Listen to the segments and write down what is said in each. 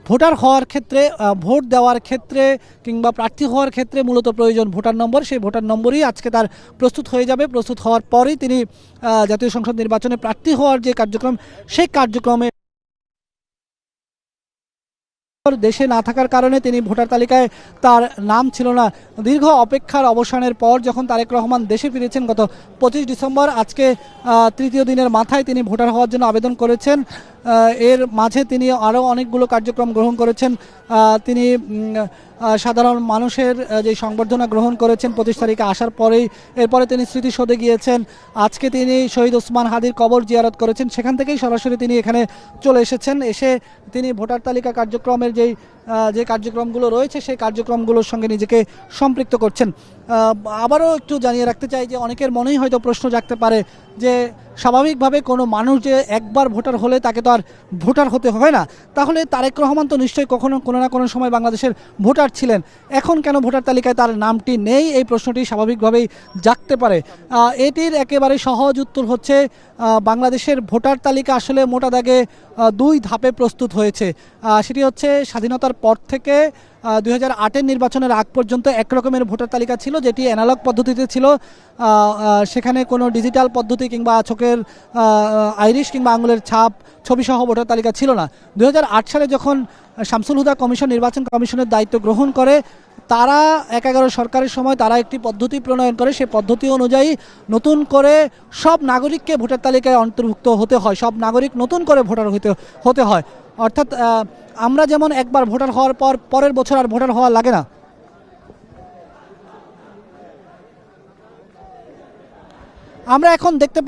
Voter হওয়ার ক্ষেত্রে vote দেওয়ার ক্ষেত্রে কিংবা প্রার্থী হওয়ার ক্ষেত্রে মূলত প্রয়োজন ভোটার নম্বর। সেই ভোটার নম্বরই আজকে তার প্রস্তুত হয়ে যাবে। প্রস্তুত হওয়ার পরেই তিনি জাতীয় সংসদ নির্বাচনে প্রার্থী হওয়ার যে কার্যক্রম, সেই কার্যক্রমে দেশে না থাকার কারণে তিনি ভোটার তালিকায় তার নাম ছিল না। দীর্ঘ অপেক্ষার অবসানের পর যখন তারেক রহমান দেশে ফিরেছেন গত 25 ডিসেম্বর, আজকে তৃতীয় দিনের মাথায় তিনি ভোটার হওয়ার জন্য আবেদন করেছেন। এর মাঝে তিনি আরও অনেকগুলো কার্যক্রম গ্রহণ করেছেন। তিনি সাধারণ মানুষের যে সংবর্ধনা গ্রহণ করেছেন 25 তারিখে আসার পরেই। এরপরে তিনি স্মৃতিসৌধে গিয়েছেন। আজকে তিনি শহীদ ওসমান হাদির কবর জিয়ারত করেছেন। সেখান থেকেই সরাসরি তিনি এখানে চলে এসেছেন। এসে তিনি ভোটার তালিকা কার্যক্রমের যে কার্যক্রমগুলো রয়েছে সেই কার্যক্রমগুলোর সঙ্গে নিজেকে সম্পৃক্ত করছেন। আবারও একটু জানিয়ে রাখতে চাই যে অনেকের মনেই হয়তো প্রশ্ন জাগতে পারে যে স্বাভাবিকভাবে কোনো মানুষ যে একবার ভোটার হলে তাকে তো আর ভোটার হতে হয় না, তাহলে তারেক রহমান তো নিশ্চয়ই কখনো কোনো না কোনো সময় বাংলাদেশের ভোটার ছিলেন, এখন কেন ভোটার তালিকায় তার নামটি নেই? এই প্রশ্নটি স্বাভাবিকভাবেই জাগতে পারে। এটির একেবারে সহজ উত্তর হচ্ছে বাংলাদেশের ভোটার তালিকা আসলে মোটা দাগে দুই ধাপে প্রস্তুত হয়েছে। সেটি হচ্ছে স্বাধীনতার পর থেকে 2008-এর নির্বাচনের আগ পর্যন্ত একরকমের ভোটার তালিকা ছিল, যেটি অ্যানালগ পদ্ধতিতে ছিল। সেখানে কোনো ডিজিটাল পদ্ধতি কিংবা চোখের আইরিশ কিংবা আঙুলের ছাপ ছবিসহ ভোটার তালিকা ছিল না। 2008 সালে যখন শামসুল হুদা কমিশন নির্বাচন কমিশনের দায়িত্ব গ্রহণ করে, তারা 11 সরকারের সময় তারা একটি পদ্ধতি প্রণয়ন করে। সেই পদ্ধতি অনুযায়ী নতুন করে সব নাগরিককে ভোটার তালিকায় অন্তর্ভুক্ত হতে হয়, সব নাগরিক নতুন করে ভোটার হতে হয়। অর্থাৎ আমরা যেমন একবার ভোটার হওয়ার পর পরের বছর আর ভোটার হওয়া লাগে না। আমরা এখন দেখতে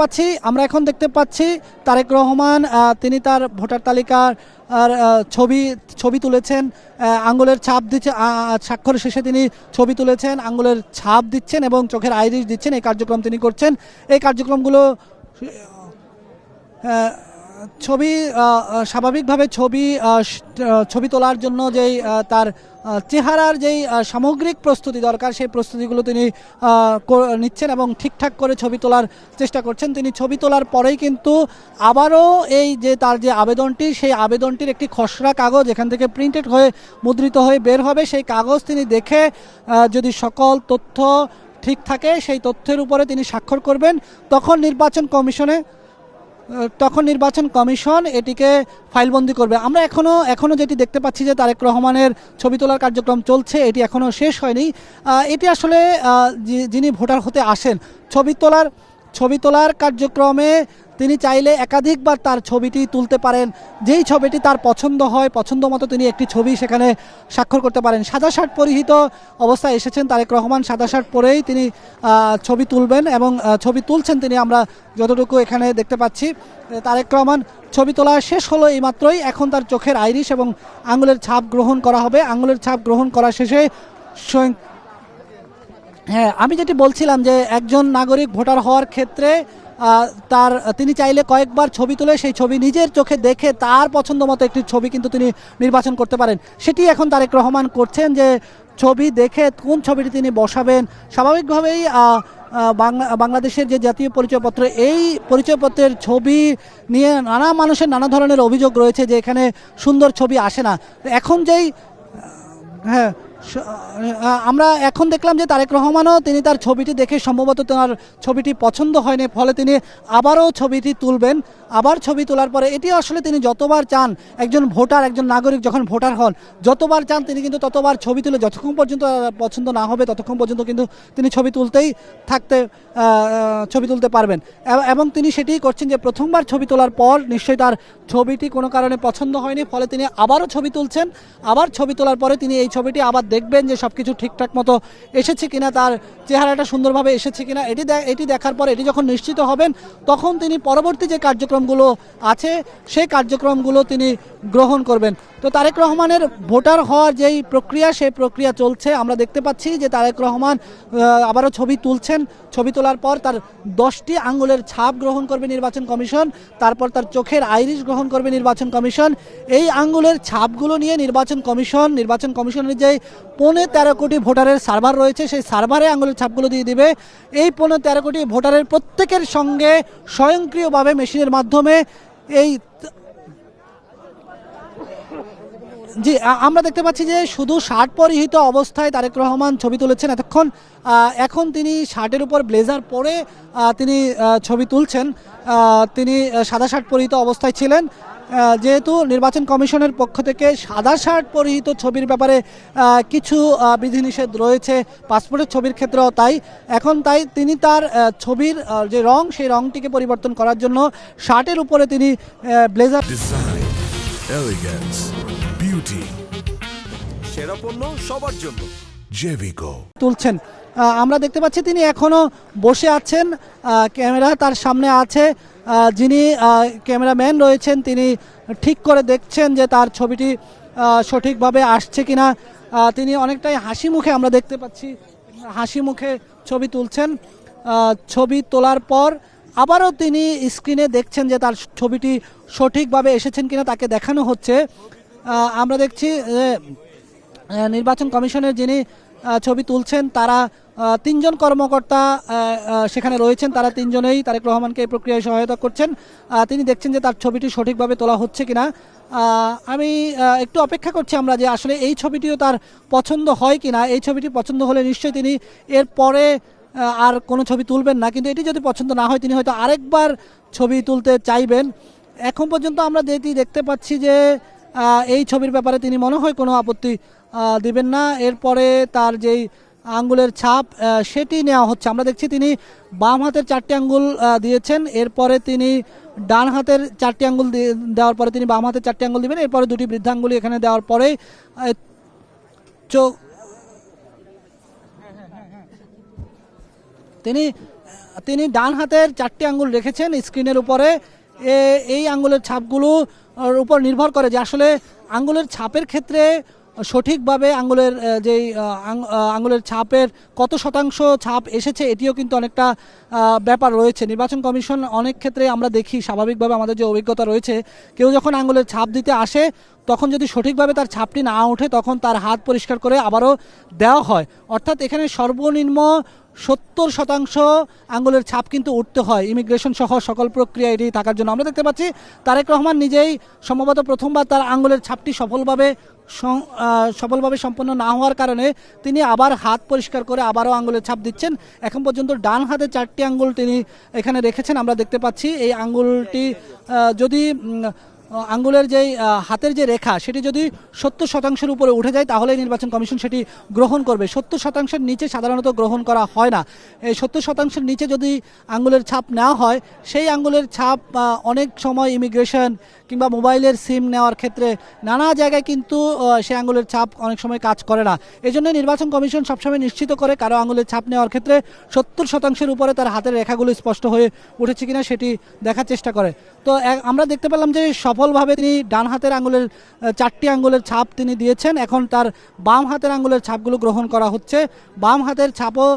পাচ্ছি তারেক রহমান তিনি তার ভোটার তালিকার ছবি তুলেছেন, আঙ্গুলের ছাপ দিচ্ছে, স্বাক্ষর শেষে তিনি ছবি তুলেছেন, আঙ্গুলের ছাপ দিচ্ছেন এবং চোখের আইরিশ দিচ্ছেন। এই কার্যক্রম তিনি করছেন। এই কার্যক্রমগুলো স্বাভাবিকভাবে ছবি তোলার জন্য যেই তার চেহারার যেই সামগ্রিক প্রস্তুতি দরকার, সেই প্রস্তুতিগুলো তিনি নিচ্ছেন এবং ঠিকঠাক করে ছবি তোলার চেষ্টা করছেন। তিনি ছবি তোলার পরেই কিন্তু আবারও এই যে তার যে আবেদনটি, সেই আবেদনটির একটি খসড়া কাগজ এখান থেকে প্রিন্টেড হয়ে মুদ্রিত হয়ে বের হবে। সেই কাগজ তিনি দেখে যদি সকল তথ্য ঠিক থাকে সেই তথ্যের উপরে তিনি স্বাক্ষর করবেন। তখন নির্বাচন কমিশন এটিকে ফাইলবন্দি করবে। আমরা এখনো যেটি দেখতে পাচ্ছি যে তারেক রহমানের ছবি তোলার কার্যক্রম চলছে, এটি এখনও শেষ হয়নি। এটি আসলে যিনি ভোটার হতে আসেন, ছবি তোলার কার্যক্রমে তিনি চাইলে একাধিকবার তার ছবিটি তুলতে পারেন। যেই ছবিটি তার পছন্দ হয়, পছন্দ মতো তিনি একটি ছবি সেখানে স্বাক্ষর করতে পারেন। সাদা শার্ট পরিহিত অবস্থায় এসেছেন তারেক রহমান। সাদা শার্ট পরেই তিনি ছবি তুলবেন এবং ছবি তুলছেন তিনি, আমরা যতটুকু এখানে দেখতে পাচ্ছি। তারেক রহমান ছবি তোলা শেষ হলো এইমাত্রই। এখন তার চোখের আইরিশ এবং আঙুলের ছাপ গ্রহণ করা হবে। আঙুলের ছাপ গ্রহণ করা শেষে হ্যাঁ, আমি যেটি বলছিলাম যে একজন নাগরিক ভোটার হওয়ার ক্ষেত্রে তিনি চাইলে কয়েকবার ছবি তুলে সেই ছবি নিজের চোখে দেখে তার পছন্দ মতো একটি ছবি কিন্তু তিনি নির্বাচন করতে পারেন। সেটি এখন তারেক রহমান করছেন, যে ছবি দেখে কোন ছবিটি তিনি বসাবেন। স্বাভাবিকভাবেই বাংলাদেশের যে জাতীয় পরিচয়পত্র, এই পরিচয়পত্রের ছবি নিয়ে নানা মানুষের নানা ধরনের অভিযোগ রয়েছে যে এখানে সুন্দর ছবি আসে না। এখন আমরা এখন দেখলাম যে তারেক রহমানও তিনি তার ছবিটি দেখে সম্ভবত তার ছবিটি পছন্দ হয়নি, ফলে তিনি আবারও ছবিটি তুলবেন। আবার ছবি তোলার পরে এটি আসলে তিনি যতবার চান, একজন নাগরিক যখন ভোটার হন যতবার চান তিনি কিন্তু ততবার ছবি তুলে, যতক্ষণ পর্যন্ত পছন্দ না হবে ততক্ষণ পর্যন্ত কিন্তু তিনি ছবি তুলতে পারবেন। এবং তিনি সেটিই করছেন যে প্রথমবার ছবি তোলার পর নিশ্চয়ই তার ছবিটি কোনো কারণে পছন্দ হয়নি, ফলে তিনি আবারও ছবি তুলছেন। আবার ছবি তোলার পরে তিনি এই ছবিটি আবার দেখবেন যে সব কিছু ঠিকঠাক মতো এসেছে কিনা, তার চেহারাটা সুন্দরভাবে এসেছে কিনা। এটি দেখার পর এটি যখন নিশ্চিত হবেন তখন তিনি পরবর্তী যে কার্যক্রমগুলো আছে সেই কার্যক্রমগুলো তিনি গ্রহণ করবেন। তো তারেক রহমানের ভোটার হওয়ার যেই প্রক্রিয়া, সেই প্রক্রিয়া চলছে। আমরা দেখতে পাচ্ছি যে তারেক রহমান আবারও ছবি তুলছেন। ছবি তোলার পর তার 10টি আঙ্গুলের ছাপ গ্রহণ করবে নির্বাচন কমিশন, তারপর তার চোখের আইরিশ গ্রহণ করবে নির্বাচন কমিশন। এই আঙ্গুলের ছাপগুলো নিয়ে নির্বাচন কমিশনের যে 13.5 কোটি ভোটারের সার্ভার রয়েছে, সেই সার্ভারে আঙ্গুলের ছাপগুলো দিয়ে দিবে। এই 13.5 কোটি ভোটারের প্রত্যেকের সঙ্গে স্বয়ংক্রিয়ভাবে মেশিনের মাধ্যমে জি, আমরা দেখতে পাচ্ছি যে শুধু শার্ট পরিহিত অবস্থায় তারেক রহমান ছবি তুলেছেন এতক্ষণ। এখন তিনি শার্টের উপর ব্লেজার পরে তিনি ছবি তুলছেন। তিনি সাদা শার্ট পরিহিত অবস্থায় ছিলেন। যেহেতু নির্বাচন কমিশনের পক্ষ থেকে সাদা শার্ট পরিহিত ছবির ব্যাপারে কিছু বিধিনিষেধ রয়েছে, পাসপোর্টের ছবির ক্ষেত্রেও তাই। তাই তিনি তার ছবির যে রং, সেই রংটিকে পরিবর্তন করার জন্য শার্টের উপরে তিনি ব্লেজার এলিগেন্স বিউটি সেরা পণ্য সবার জন্য জেভিকো তুলছেন। আমরা দেখতে পাচ্ছি তিনি এখনো বসে আছেন, ক্যামেরা তার সামনে আছে। যিনি ক্যামেরাম্যান রয়েছেন তিনি ঠিক করে দেখছেন যে তার ছবিটি সঠিকভাবে আসছে কিনা। তিনি অনেকটাই হাসি মুখে, আমরা দেখতে পাচ্ছি হাসি মুখে ছবি তুলছেন। ছবি তোলার পর আবারও তিনি স্ক্রিনে দেখছেন যে তার ছবিটি সঠিকভাবে এসেছেন কিনা, তাকে দেখানো হচ্ছে। আমরা দেখছি নির্বাচন কমিশনের যিনি ছবি তুলছেন তারা তিনজন কর্মকর্তা সেখানে রয়েছেন। তারা তিনজনেই তারেক রহমানকে এই প্রক্রিয়ায় সহায়তা করছেন। তিনি দেখছেন যে তার ছবিটি সঠিকভাবে তোলা হচ্ছে কিনা। আমি একটু অপেক্ষা করছি আমরা যে আসলে এই ছবিটিও তার পছন্দ হয় কিনা। এই ছবিটি পছন্দ হলে নিশ্চয়ই তিনি এরপরে আর কোনো ছবি তুলবেন না, কিন্তু এটি যদি পছন্দ না হয় তিনি হয়তো আরেকবার ছবি তুলতে চাইবেন। এখন পর্যন্ত আমরা দেখতে পাচ্ছি যে এই ছবির ব্যাপারে তিনি মনে হয় কোনো আপত্তি দিবেন না। এরপরে তার যেই আঙ্গুলের ছাপ সেটি নেওয়া হচ্ছে। আমরা দেখছি তিনি বাম হাতের 4টি আঙ্গুল দিয়েছেন, এরপরে তিনি ডান হাতের 4টি আঙ্গুল দেওয়ার পরে তিনি বাম হাতের 4টি আঙ্গুল দিবেন। এরপরে 2টি বৃদ্ধাঙ্গুলি এখানে দেওয়ার পরে তিনি ডান হাতের 4টি আঙ্গুল রেখেছেন স্ক্রিনের উপরে। এই আঙ্গুলের ছাপগুলোর উপর নির্ভর করে যে আসলে আঙ্গুলের ছাপের ক্ষেত্রে সঠিকভাবে আঙ্গুলের ছাপের কত শতাংশ ছাপ এসেছে এটিও কিন্তু অনেকটা ব্যাপার রয়েছে। নির্বাচন কমিশন অনেক ক্ষেত্রে আমরা দেখি, স্বাভাবিকভাবে আমাদের যে অভিজ্ঞতা রয়েছে, কেউ যখন আঙ্গুলের ছাপ দিতে আসে তখন যদি সঠিকভাবে তার ছাপটি না ওঠে তখন তার হাত পরিষ্কার করে আবারও দেওয়া হয়। অর্থাৎ এখানে সর্বনিম্ন 70% আঙ্গুলের ছাপ কিন্তু উঠতে হয় ইমিগ্রেশন সহ সকল প্রক্রিয়া এটি থাকার জন্য। আমরা দেখতে পাচ্ছি তারেক রহমান নিজেই সম্ভবত প্রথমবার তার আঙ্গুলের ছাপটি সফলভাবে সম্পন্ন না হওয়ার কারণে তিনি আবার হাত পরিষ্কার করে আবারও আঙ্গুলের ছাপ দিচ্ছেন। এখন পর্যন্ত ডান হাতে 4টি আঙ্গুল তিনি এখানে রেখেছেন। আমরা দেখতে পাচ্ছি এই আঙ্গুলটি যদি আঙ্গুলের যেই হাতের যে রেখা সেটি যদি 70%-এর উপরে উঠে যায় তাহলে নির্বাচন কমিশন সেটি গ্রহণ করবে। 70%-এর নিচে সাধারণত গ্রহণ করা হয় না। এই 70%-এর নিচে যদি আঙ্গুলের ছাপ নেওয়া হয়, সেই আঙ্গুলের ছাপ অনেক সময় ইমিগ্রেশন কিংবা মোবাইলের সিম নেওয়ার ক্ষেত্রে নানা জায়গায় কিন্তু সেই আঙ্গুলের ছাপ অনেক সময় কাজ করে না। এই জন্য নির্বাচন কমিশন সবসময় নিশ্চিত করে কারো আঙ্গুলের ছাপ নেওয়ার ক্ষেত্রে 70%-এর উপরে তার হাতের রেখাগুলো স্পষ্ট হয়ে উঠেছে কিনা সেটি দেখার চেষ্টা করে। তো আমরা দেখতে পেলাম যে সফলভাবে তিনি ডান হাতের আঙ্গুলের 4টি আঙ্গুলের ছাপ তিনি দিয়েছেন। এখন তার বাম হাতের আঙ্গুলের ছাপগুলো গ্রহণ করা হচ্ছে। বাম হাতের ছাপও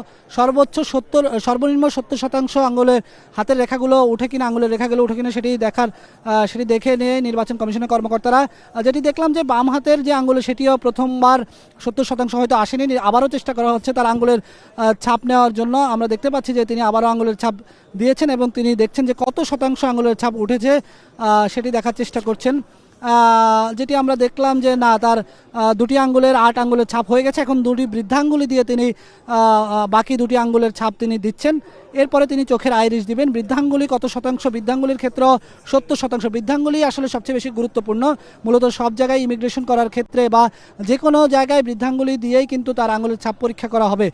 সর্বনিম্ন 70% আঙ্গুলের হাতের রেখাগুলো উঠে কিনা, আঙ্গুলের রেখাগুলো উঠে কিনা সেটি দেখে নিয়ে নির্বাচন কমিশনের কর্মকর্তারা যেটি দেখলাম যে বাম হাতের যে আঙ্গুলে সেটিও প্রথমবার 70% হয়তো আসেনি, আবারও চেষ্টা করা হচ্ছে তার আঙ্গুলের ছাপ নেওয়ার জন্য। আমরা দেখতে পাচ্ছি যে তিনি আবারও আঙ্গুলের ছাপ দিয়েছেন এবং তিনি দেখছেন যে কত শতাংশ আঙ্গুলের ছাপ উঠেছে সেটি দেখার চেষ্টা করছেন। যেটি আমরা দেখলাম যে না, তার 2টি আঙ্গুলের 8 আঙ্গুলের ছাপ হয়ে গেছে। এখন 2টি বৃদ্ধাঙ্গুলি দিয়ে তিনি বাকি 2টি আঙ্গুলের ছাপ তিনি দিচ্ছেন। এরপরে তিনি চোখের আইরিশ দিবেন। বৃদ্ধাঙ্গুলি কত শতাংশ? বৃদ্ধাঙ্গুলির ক্ষেত্রে 70%। বৃদ্ধাঙ্গুলি আসলে সবচেয়ে বেশি গুরুত্বপূর্ণ। মূলত সব জায়গায় ইমিগ্রেশন করার ক্ষেত্রে বা যে কোনো জায়গায় বৃদ্ধাঙ্গুলি দিয়েই কিন্তু তার আঙ্গুলের ছাপ পরীক্ষা করা হবে।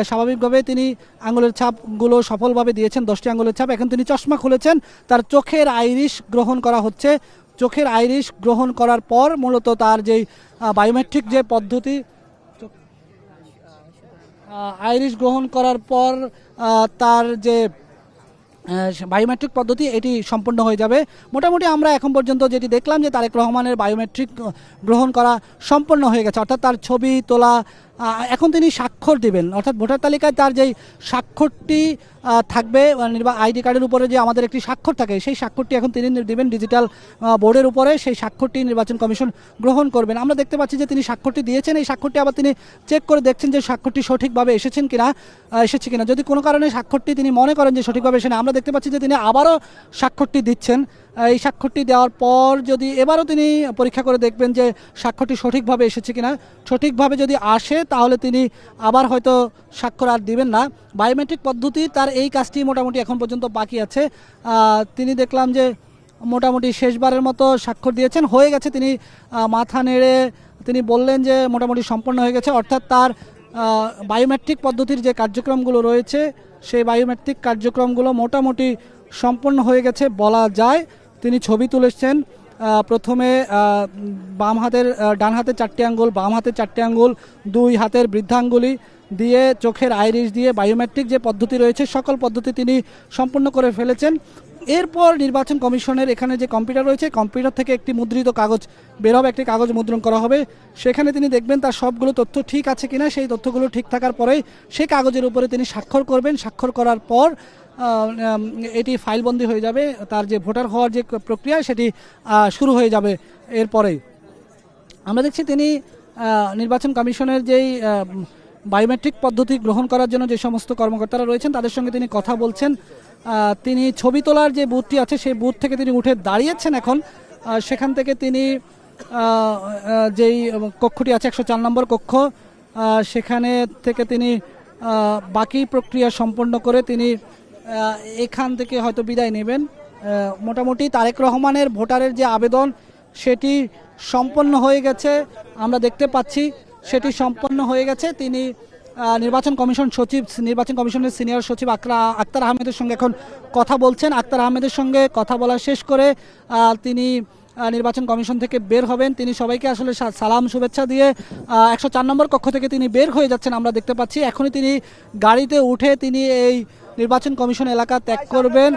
স্বাভাবিকভাবে তিনি আঙ্গুলের ছাপগুলো সফলভাবে দিয়েছেন, 10টি আঙ্গুলের ছাপ। এখন তিনি চশমা খুলেছেন, তার চোখের আইরিশ গ্রহণ করা হচ্ছে। চোখের আইরিশ গ্রহণ করার পর মূলত তার যেই বায়োমেট্রিক যে পদ্ধতি, আইরিশ গ্রহণ করার পর তার যে বায়োমেট্রিক পদ্ধতি এটি সম্পন্ন হয়ে যাবে। মোটামুটি আমরা এখন পর্যন্ত যেটি দেখলাম যে তারেক রহমানের বায়োমেট্রিক গ্রহণ করা সম্পন্ন হয়ে গেছে, অর্থাৎ তার ছবি তোলা। এখন তিনি স্বাক্ষর দিবেন, অর্থাৎ ভোটার তালিকায় তার যেই স্বাক্ষরটি থাকবে আইডি কার্ডের উপরে যে আমাদের একটি স্বাক্ষর থাকে, সেই স্বাক্ষরটি এখন তিনি দিবেন ডিজিটাল বোর্ডের উপরে। সেই স্বাক্ষরটি নির্বাচন কমিশন গ্রহণ করবেন। আমরা দেখতে পাচ্ছি যে তিনি স্বাক্ষরটি দিয়েছেন। এই স্বাক্ষরটি আবার তিনি চেক করে দেখছেন যে স্বাক্ষরটি সঠিকভাবে এসেছে কিনা। যদি কোনো কারণে স্বাক্ষরটি তিনি মনে করেন যে সঠিকভাবে এসে না, আমরা দেখতে পাচ্ছি যে তিনি আবারও স্বাক্ষরটি দিচ্ছেন। এই স্বাক্ষরটি দেওয়ার পর যদি এবারও তিনি পরীক্ষা করে দেখবেন যে স্বাক্ষরটি সঠিকভাবে এসেছে কিনা। সঠিকভাবে যদি আসে তাহলে তিনি আবার হয়তো স্বাক্ষর আর দিবেন না। বায়োমেট্রিক পদ্ধতি তার এই কাজটি মোটামুটি এখন পর্যন্ত বাকি আছে। তিনি দেখলাম যে মোটামুটি শেষবারের মতো স্বাক্ষর দিয়েছেন, হয়ে গেছে। তিনি মাথা নেড়ে তিনি বললেন যে মোটামুটি সম্পন্ন হয়ে গেছে, অর্থাৎ তার বায়োমেট্রিক পদ্ধতির যে কার্যক্রমগুলো রয়েছে সেই বায়োমেট্রিক কার্যক্রমগুলো মোটামুটি সম্পন্ন হয়ে গেছে বলা যায়। তিনি ছবি তুলেছেন, প্রথমে বাম হাতের ডান হাতের 4টি আঙ্গুল, বাম হাতের 4টি আঙ্গুল, 2 হাতের বৃদ্ধাঙ্গুলি দিয়ে, চোখের আইরিশ দিয়ে বায়োমেট্রিক যে পদ্ধতি রয়েছে সকল পদ্ধতি তিনি সম্পূর্ণ করে ফেলেছেন। এরপর নির্বাচন কমিশনের এখানে যে কম্পিউটার রয়েছে, কম্পিউটার থেকে একটি মুদ্রিত কাগজ বের হবে, একটি কাগজ মুদ্রণ করা হবে। সেখানে তিনি দেখবেন তার সবগুলো তথ্য ঠিক আছে কিনা। সেই তথ্যগুলো ঠিক থাকার পরেই সেই কাগজের উপরে তিনি স্বাক্ষর করবেন। স্বাক্ষর করার পর এটি ফাইলবন্দি হয়ে যাবে, তার যে ভোটার হওয়ার যে প্রক্রিয়া সেটি শুরু হয়ে যাবে। এরপরেই আমরা দেখছি তিনি নির্বাচন কমিশনের যেই বায়োমেট্রিক পদ্ধতি গ্রহণ করার জন্য যে সমস্ত কর্মকর্তারা রয়েছেন তাদের সঙ্গে তিনি কথা বলছেন। তিনি ছবি তোলার যে বুথটি আছে সেই বুথ থেকে তিনি উঠে দাঁড়িয়েছেন এখন। সেখান থেকে তিনি যেই কক্ষটি আছে 104 নম্বর কক্ষ, সেখানে থেকে তিনি বাকি প্রক্রিয়া সম্পন্ন করে তিনি এখান থেকে হয়তো বিদায় নেবেন। মোটামুটি তারেক রহমানের ভোটারের যে আবেদন সেটি সম্পন্ন হয়ে গেছে, আমরা দেখতে পাচ্ছি সেটি সম্পন্ন হয়ে গেছে। তিনি নির্বাচন কমিশনের সিনিয়র সচিব আক্তার আহমেদের সঙ্গে এখন কথা বলছেন। আক্তার আহমেদের সঙ্গে কথা বলা শেষ করে তিনি নির্বাচন কমিশন থেকে বের হবেন। তিনি সবাইকে আসলে সালাম শুভেচ্ছা দিয়ে 104 নম্বর কক্ষ থেকে তিনি বের হয়ে যাচ্ছেন, আমরা দেখতে পাচ্ছি। এখনই তিনি গাড়িতে উঠে তিনি এই নির্বাচন কমিশন এলাকা ত্যাগ করবেন।